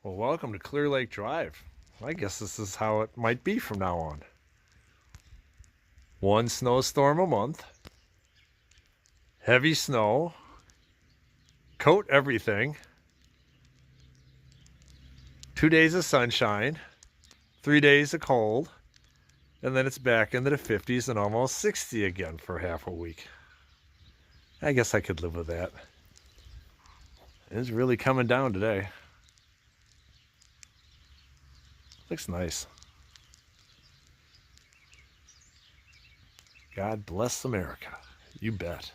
Well, welcome to Clear Lake Drive. I guess this is how it might be from now on. One snowstorm a month, heavy snow, coat everything, 2 days of sunshine, 3 days of cold, and then it's back into the 50s and almost 60 again for half a week. I guess I could live with that. It's really coming down today. Looks nice. God bless America. You bet.